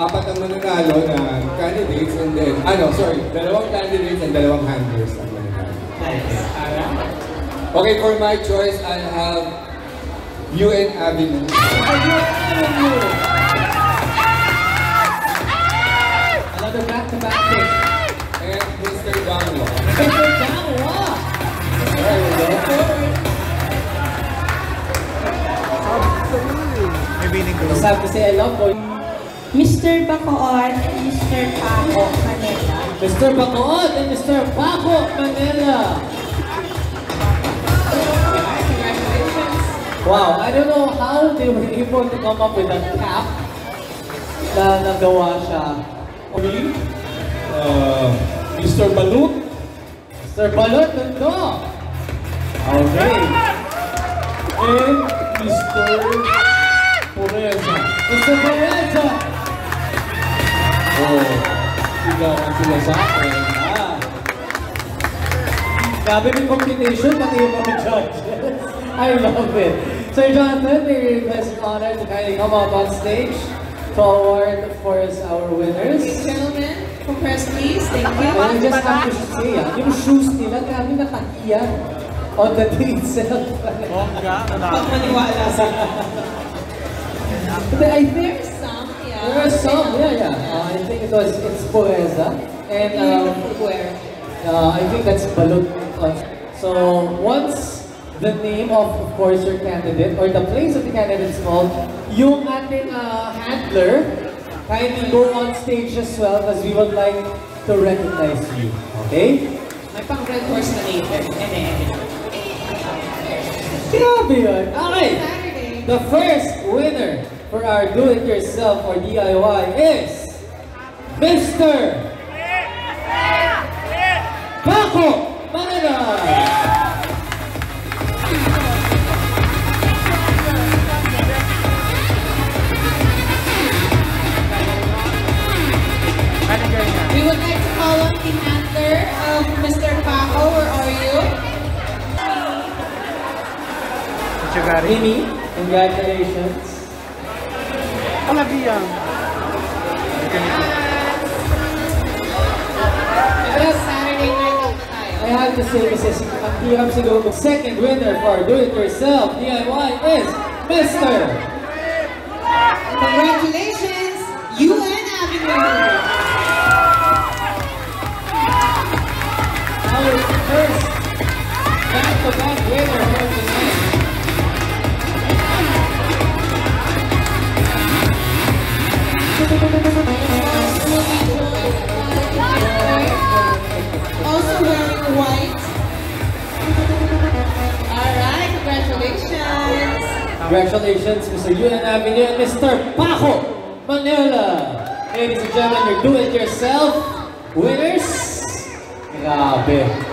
apat ang mananalo na candidates and then, dalawang candidates and dalawang handlers ang mananalo. Nice. Okay, for my choice, I'll have UN Avenue. Another back-to-back pick. And Mr. Gangwa. Mr. Gangwa! There we go. Just have to say I love boy. Mr. Bacoor and Mr. Paco Manila. Mr. Bacoor and Mr. Paco Manila. Congratulations. Wow, I don't know how they were able to come up with that cap na nagawa siya. Mr. Balut. Mr. Balot, no? Okay. And Mr. Pureza. Mr. Pereza. Oh, sigawan sila sa akin. Grabe yung combination, pati yung mga judges. I love it. Sir Jonathan, may request and honor to kindly come up on stage to award, of course, our winners. Ladies and gentlemen, compress please. Thank you. And I just have to say, yung shoes nila, grabe nakahiyan on the day itself. Pagmaniwala sila. But I think There's some, yeah. there are some, yeah. I think it's Pureza. And Beautiful wear. I think that's Balot. So once the name of course, your candidate or the place of the candidate is called, yung ating handler, kindly go on stage as well because we would like to recognize you. Okay? May pang red horse na later. Grabe yun. Okay. Saturday. The first winner for our do-it-yourself or DIY is Mr. Paco Manila. We would like to call on the handler of Mr. Paco. Where are you? Amy, congratulations. Saturday night out na tayo. I have to say, Mrs. Ang hirap siguro. The second winner for do-it-yourself DIY is Mr. Congratulations, UN Avenue. Our first back-to-back winner for tonight. Also wearing white. Alright, congratulations. Congratulations, Mr. UN Avenue and Mr. Paco Manila. Ladies and gentlemen, your do-it-yourself winners. Grabe.